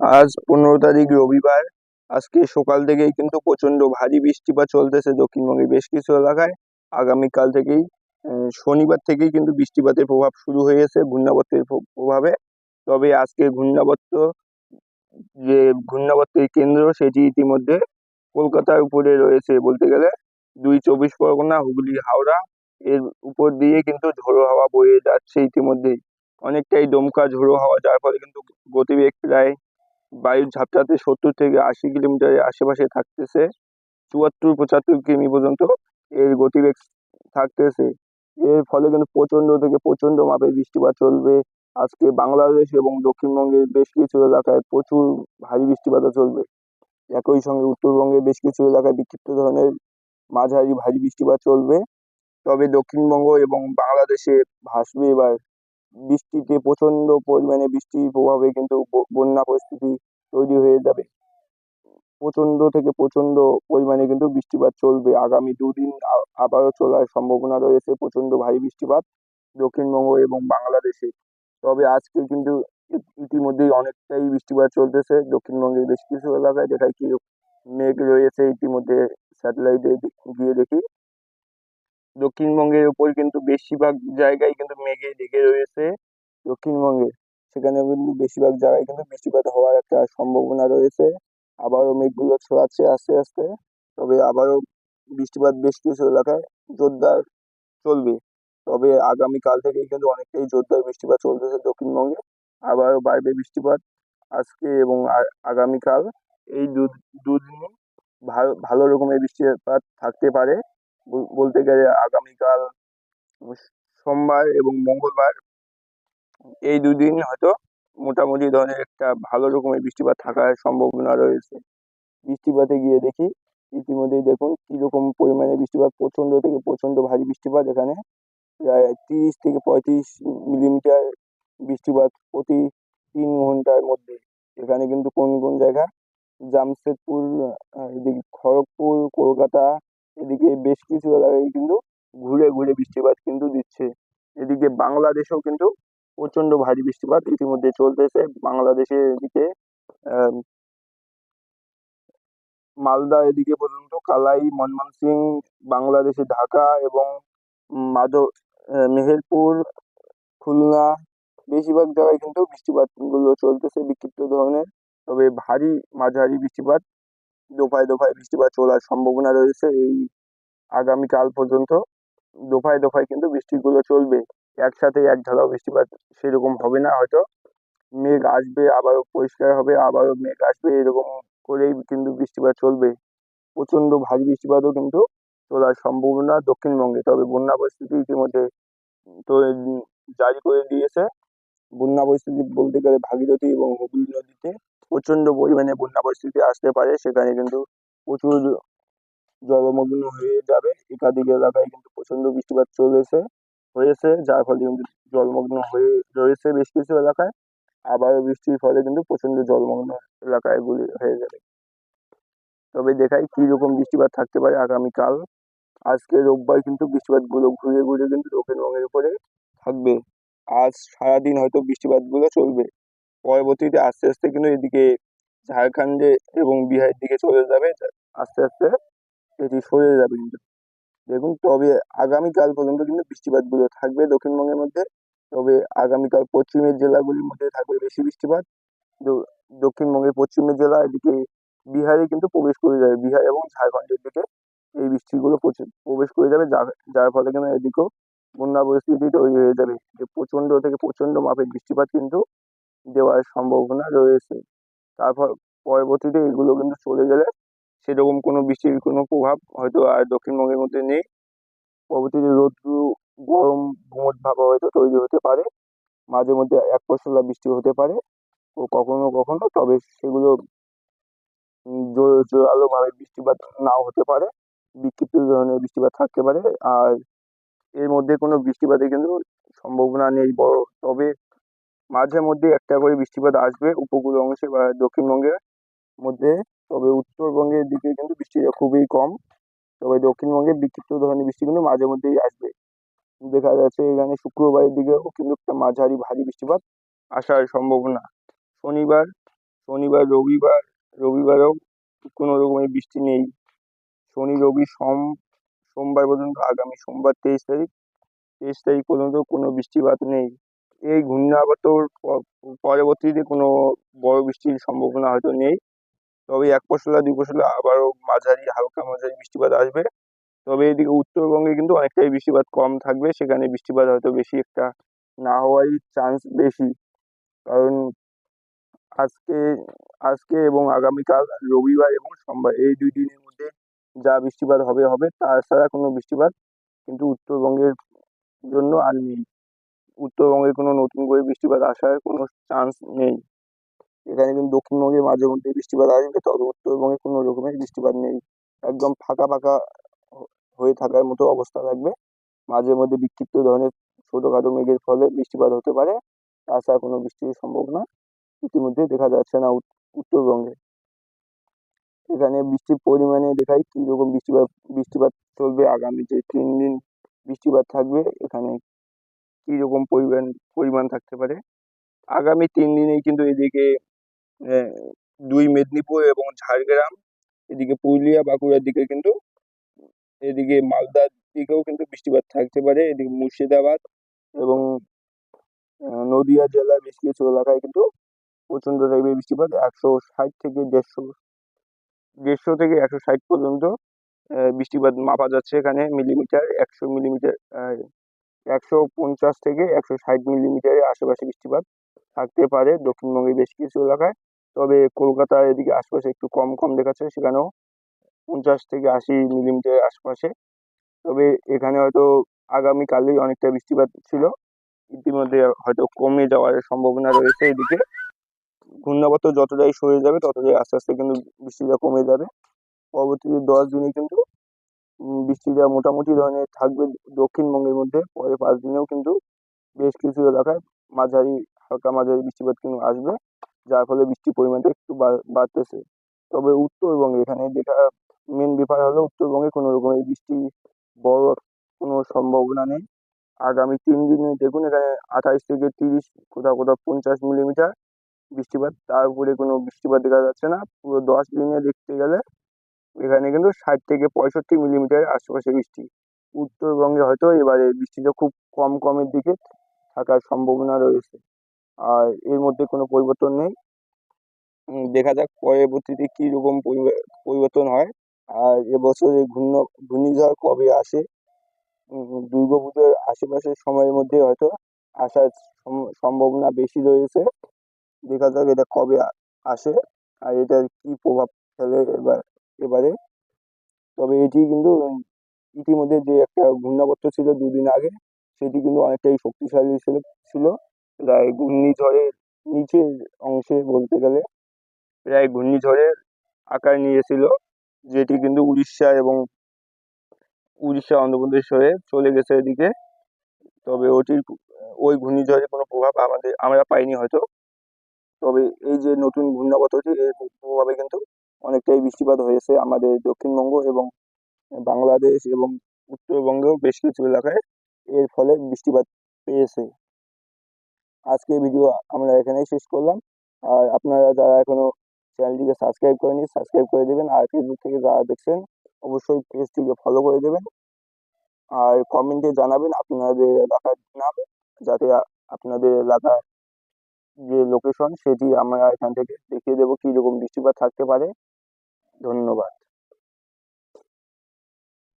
আজ 15 তারিখ রবিবার। আজকে সকাল থেকেই কিন্তু প্রচন্ড ভারী বৃষ্টিপাত চলতেছে দক্ষিণবঙ্গের বেশ কিছু এলাকায়। আগামীকাল থেকেই শনিবার থেকেই কিন্তু বৃষ্টিপাতের প্রভাব শুরু হয়ে গেছে ঘূর্ণাবর্তের প্রভাবে। তবে আজকে যে ঘূর্ণাবর্তের কেন্দ্র সেটি ইতিমধ্যে কলকাতার উপরে রয়েছে বলতে গেলে। 2 চব্বিশ পরগনা, হুগলি, হাওড়া এর উপর দিয়ে কিন্তু ঝোড়ো হাওয়া বয়ে যাচ্ছে ইতিমধ্যেই। অনেকটাই দমকা ঝোড়ো হাওয়া, যার ফলে কিন্তু গতিবেগ প্রায় বায়ুর ঝাপটাতে 70 থেকে 80 কিলোমিটারের আশেপাশে থাকতেছে। 74-75 কিমি পর্যন্ত এর গতিবেগ থাকতেছে। এর ফলে কিন্তু প্রচন্ড থেকে প্রচন্ড মাপের বৃষ্টিপাত চলবে। আজকে বাংলাদেশ এবং দক্ষিণবঙ্গের বেশ কিছু এলাকায় প্রচুর ভারী বৃষ্টিপাতও চলবে। একই সঙ্গে উত্তরবঙ্গের বেশ কিছু এলাকায় বিক্ষিপ্ত ধরনের মাঝারি ভারী বৃষ্টিপাত চলবে। তবে দক্ষিণবঙ্গ এবং বাংলাদেশে ভাসবে এবার বৃষ্টিতে, প্রচন্ড পরিমাণে বৃষ্টির প্রভাবে কিন্তু বন্যা পরিস্থিতি তৈরি হয়ে যাবে। প্রচন্ড থেকে প্রচন্ড পরিমাণে কিন্তু বৃষ্টিপাত চলবে আগামী 2 দিন। আবারও চলার সম্ভাবনা রয়েছে প্রচন্ড ভারী বৃষ্টিপাত দক্ষিণবঙ্গ এবং বাংলাদেশে। তবে আজকে কিন্তু ইতিমধ্যেই অনেকটাই বৃষ্টিপাত চলতেছে দক্ষিণবঙ্গের বেশ কিছু এলাকায়। যেটায় কি মেঘ রয়েছে ইতিমধ্যে, স্যাটেলাইটে গিয়ে দেখি দক্ষিণবঙ্গের উপর কিন্তু বেশিরভাগ জায়গায় কিন্তু মেঘে ঢেকে রয়েছে দক্ষিণবঙ্গে। সেখানে কিন্তু বেশিরভাগ জায়গায় কিন্তু বৃষ্টিপাত হওয়ার একটা সম্ভাবনা রয়েছে। আবারও মেঘগুলো ছড়াচ্ছে আস্তে আস্তে। তবে আবারও বৃষ্টিপাত বেশ কিছু এলাকায় জোরদার চলবে। তবে আগামীকাল থেকেই কিন্তু অনেকটাই জোরদার বৃষ্টিপাত চলতেছে দক্ষিণবঙ্গে। আবারও বাড়বে বৃষ্টিপাত আজকে এবং আগামীকাল। এই দুদিনই ভালো ভালো রকমের বৃষ্টিপাত থাকতে পারে। বলতে গেলে আগামীকাল সোমবার এবং মঙ্গলবার, এই 2 দিন হয়তো মোটামুটি ধরনের একটা ভালো রকমের বৃষ্টিপাত থাকার সম্ভাবনা রয়েছে। বৃষ্টিপাতে গিয়ে দেখি ইতিমধ্যেই দেখুন কিরকম পরিমাণে বৃষ্টিপাত, প্রচন্ড থেকে প্রচন্ড ভারী বৃষ্টিপাত। এখানে প্রায় 30 থেকে 35 মিলিমিটার বৃষ্টিপাত প্রতি 3 ঘন্টার মধ্যে। এখানে কিন্তু কোন কোন জায়গা, জামশেদপুর, এদিকে খড়গপুর, কলকাতা, এদিকে বেশ কিছু এলাকায় কিন্তু ঘুরে ঘুরে বৃষ্টিপাত কিন্তু দিচ্ছে। এদিকে বাংলাদেশেও কিন্তু প্রচন্ড ভারী বৃষ্টিপাত ইতিমধ্যে চলতেছে বাংলাদেশের এদিকে। আহ, মালদা এদিকে পর্যন্ত, কালাই, ময়মনসিংহ, বাংলাদেশে ঢাকা এবং মেহেরপুর, খুলনা, বেশিরভাগ জায়গায় কিন্তু বৃষ্টিপাত গুলো চলতেছে বিক্ষিপ্ত ধরনের। তবে ভারী মাঝারি বৃষ্টিপাত, দফায় দফায় বৃষ্টিপাত চলার সম্ভাবনা রয়েছে এই আগামীকাল পর্যন্ত। দফায় দফায় কিন্তু বৃষ্টিগুলো চলবে। একসাথে এক ঢালাও বৃষ্টিপাত সেরকম হবে না হয়তো। মেঘ আসবে, আবারও পরিষ্কার হবে, আবারও মেঘ আসবে, এরকম করেই কিন্তু বৃষ্টিপাত চলবে। প্রচন্ড ভারী বৃষ্টিপাতও কিন্তু চলার সম্ভাবনা দক্ষিণবঙ্গে। তবে বন্যা পরিস্থিতি ইতিমধ্যে তো জারি করে দিয়েছে। বন্যা পরিস্থিতি বলতে গেলে ভাগীরথী এবং হুগলি নদীতে প্রচন্ড পরিমাণে বন্যা পরিস্থিতি আসতে পারে। সেখানে কিন্তু প্রচুর জলমগ্ন হয়ে যাবে। একাধিক এলাকায় কিন্তু প্রচন্ড বৃষ্টিপাত হয়েছে, যার ফলে কিন্তু জলমগ্ন হয়ে রয়েছে বেশ কিছু এলাকায়। আবারও বৃষ্টির ফলে কিন্তু প্রচন্ড জলমগ্ন এলাকায় গুলি হয়ে যাবে। তবে দেখাই কি রকম বৃষ্টিপাত থাকতে পারে আগামীকাল। আজকে রোববার কিন্তু বৃষ্টিপাত গুলো ঘুরে ঘুরে কিন্তু দক্ষিণবঙ্গের উপরে থাকবে। আজ সারাদিন হয়তো বৃষ্টিপাত গুলো চলবে। পরবর্তীতে আস্তে আস্তে কিন্তু এদিকে ঝাড়খণ্ডে এবং বিহারের দিকে চলে যাবে। আস্তে আস্তে এটি সরে যাবে কিন্তু। দেখুন, তবে আগামীকাল পর্যন্ত কিন্তু বৃষ্টিপাত গুলো থাকবে দক্ষিণবঙ্গের মধ্যে। তবে আগামীকাল পশ্চিমের জেলাগুলির মধ্যে থাকবে বেশি বৃষ্টিপাত। দক্ষিণবঙ্গের পশ্চিমের জেলা এদিকে বিহারে কিন্তু প্রবেশ করে যাবে, বিহার এবং ঝাড়খণ্ডের দিকে এই বৃষ্টিগুলো প্রবেশ করে যাবে, যার যার ফলে কিন্তু এদিকেও বন্যা পরিস্থিতি তৈরি হয়ে যাবে। যে প্রচন্ড থেকে প্রচন্ড মাপের বৃষ্টিপাত কিন্তু দেওয়ার সম্ভাবনা রয়েছে। তারপর পরবর্তীতে এগুলো কিন্তু চলে গেলে সেরকম কোনো বৃষ্টির কোনো প্রভাব হয়তো আর দক্ষিণবঙ্গের মধ্যে নেই। পরবর্তীতে রৌদ্র, গরম, গুমোট ভাব হয়তো তৈরি হতে পারে। মাঝে মধ্যে এক পশলা বৃষ্টি হতে পারে ও কখনো কখনো। তবে সেগুলো জোরালো ভাবে বৃষ্টিপাত নাও হতে পারে, বিক্ষিপ্ত ধরনের বৃষ্টিপাত থাকতে পারে। আর এর মধ্যে কোনো বৃষ্টিপাতের কিন্তু সম্ভাবনা নেই বড়। তবে মাঝে মধ্যে একটা করে বৃষ্টিপাত আসবে উপকূল অংশে বা দক্ষিণবঙ্গের মধ্যে। তবে উত্তরবঙ্গের দিকে কিন্তু বৃষ্টিটা খুবই কম। তবে দক্ষিণবঙ্গে বিক্ষিপ্ত ধরনের বৃষ্টি কিন্তু মাঝে মধ্যেই আসবে। দেখা যাচ্ছে এখানে শুক্রবারের দিকেও কিন্তু একটা মাঝারি ভারী বৃষ্টিপাত আসার সম্ভাবনা। শনিবার শনিবার রবিবারেও কোনো রকমের বৃষ্টি নেই। শনি রবি সোমবার পর্যন্ত, আগামী সোমবার 23 তারিখ পর্যন্ত কোনো বৃষ্টিপাত নেই। এই ঘূর্ণাবর্তর পরবর্তীতে কোনো বড় বৃষ্টির সম্ভাবনা হয়তো নেই, তবে এক পশলা দুই পশলা আবারও হালকা মাঝারি বৃষ্টিপাত আসবে। তবে এদিকে উত্তরবঙ্গে কিন্তু অনেকটাই বৃষ্টিপাত কম থাকবে, সেখানে বৃষ্টিপাত হয়তো বেশি একটা না হওয়ারই চান্স বেশি। কারণ আজকে আজকে এবং আগামীকাল রবিবার এবং সোমবার এই 2 দিনের মধ্যে যা বৃষ্টিপাত হবে, তাছাড়া কোনো বৃষ্টিপাত কিন্তু উত্তরবঙ্গের জন্য আর নেই। উত্তরবঙ্গে কোনো নতুন করে বৃষ্টিপাত আসার কোনো চান্স নেই। এখানে কিন্তু দক্ষিণবঙ্গে মাঝে মধ্যে বৃষ্টিপাত আসবে, তবে উত্তরবঙ্গে কোনো রকমের বৃষ্টিপাত নেই। একদম ফাঁকা ফাঁকা হয়ে থাকার মতো অবস্থা থাকবে। মাঝে মধ্যে বিক্ষিপ্ত ধরনের ছোটখাটো মেঘের ফলে বৃষ্টিপাত হতে পারে, তাছাড়া কোনো বৃষ্টির সম্ভাবনা ইতিমধ্যে দেখা যাচ্ছে না উত্তরবঙ্গে। এখানে বৃষ্টির পরিমাণে দেখাই কিরকম বৃষ্টিপাত চলবে, আগামী যে 3 দিন বৃষ্টিপাত থাকবে এখানে কিরকম পরিমাণ থাকতে পারে। আগামী 3 দিনেই কিন্তু এদিকে দুই মেদিনীপুর এবং ঝাড়গ্রাম, এদিকে পুরুলিয়া বাঁকুড়ার দিকে কিন্তু, এদিকে মালদার দিকেও কিন্তু বৃষ্টিপাত থাকতে পারে। এদিকে মুর্শিদাবাদ এবং নদিয়া জেলার বেশ কিছু এলাকায় কিন্তু প্রচণ্ড টাইপের বৃষ্টিপাত, 160 থেকে 160 পর্যন্ত বৃষ্টিপাত মাপা যাচ্ছে এখানে মিলিমিটার। 150 থেকে 160 মিলিমিটারের আশেপাশে বৃষ্টিপাত থাকতে পারে দক্ষিণবঙ্গের বেশ কিছু এলাকায়। তবে কলকাতার এদিকে আশপাশে একটু কম কম দেখাচ্ছে, সেখানেও 50 থেকে 80 মিলিমিটারের আশপাশে। তবে এখানে হয়তো আগামীকালই অনেকটা বৃষ্টিপাত ছিল, ইতিমধ্যে হয়তো কমে যাওয়ার সম্ভাবনা রয়েছে। এদিকে ঘূর্ণাবর্ত যতটাই সরে যাবে ততটাই আস্তে আস্তে কিন্তু বৃষ্টিটা কমে যাবে। পরবর্তী 10 দিনে কিন্তু বৃষ্টিটা মোটামুটি ধরনের থাকবে দক্ষিণবঙ্গের মধ্যে। পরের 5 দিনেও কিন্তু বেশ কিছু এলাকায় হালকা মাঝারি বৃষ্টিপাত কিন্তু আসবে, যার ফলে বৃষ্টির পরিমাণটা একটু বাড়তেছে। তবে উত্তরবঙ্গে এখানে যেটা মেন ব্যাপার হলো, উত্তরবঙ্গে কোনো রকমের বড় কোনো সম্ভাবনা নেই। আগামী 3 দিনে দেখুন এখানে 28 থেকে 30, কোথাও কোথাও 50 মিলিমিটার বৃষ্টিপাত, তার উপরে কোনো বৃষ্টিপাত দেখা যাচ্ছে না। পুরো 10 দিনে দেখতে গেলে এখানে কিন্তু 60 থেকে 65 মিলিমিটারের আশেপাশে বৃষ্টি। উত্তরবঙ্গে হয়তো এবারে বৃষ্টিটা খুব কমের দিকে থাকার সম্ভাবনা রয়েছে, আর এর মধ্যে কোনো পরিবর্তন নেই। দেখা যাক পরবর্তীতে কীরকম পরিবর্তন হয়। আর এবছর এই ঘূর্ণিঝড় কবে আসে, দুর্গাপুজোর আশেপাশের সময়ের মধ্যে হয়তো আসার সম্ভাবনা বেশি রয়েছে। দেখা যাক এটা কবে আসে আর এটার কি প্রভাব ফেলে এবারে। তবে এটি কিন্তু ইতিমধ্যে যে একটা ঘূর্ণাবর্ত ছিল 2 দিন আগে, সেটি কিন্তু অনেকটাই শক্তিশালী ছিল। প্রায় ঘূর্ণিঝড়ের নিচের অংশে বলতে গেলে প্রায় ঘূর্ণিঝড়ের আকার নিয়েছিল, যেটি কিন্তু উড়িষ্যা অন্ধ্রপ্রদেশ হয়ে চলে গেছে এদিকে। তবে ওই ঘূর্ণিঝড়ের কোনো প্রভাব আমরা পাইনি হয়তো। তবে এই যে নতুন ঘূর্ণাবর্তটি, এর প্রভাবে কিন্তু অনেকটাই বৃষ্টিপাত হয়েছে আমাদের দক্ষিণবঙ্গ এবং বাংলাদেশ এবং উত্তরবঙ্গেও বেশ কিছু এলাকায় এর ফলে বৃষ্টিপাত পেয়েছে। আজকের ভিডিও আমরা এখানেই শেষ করলাম। আর আপনারা যারা এখনো চ্যানেলটিকে সাবস্ক্রাইব করেনি, সাবস্ক্রাইব করে দেবেন। আর ফেসবুক থেকে যারা দেখছেন অবশ্যই পেজটিকে ফলো করে দেবেন। আর কমেন্টে জানাবেন আপনাদের এলাকার নাম, যাতে আপনাদের এলাকার যে লোকেশন সেটি আমরা এখান থেকে দেখিয়ে দেবো কীরকম বৃষ্টিপাত থাকতে পারে। ধন্যবাদ।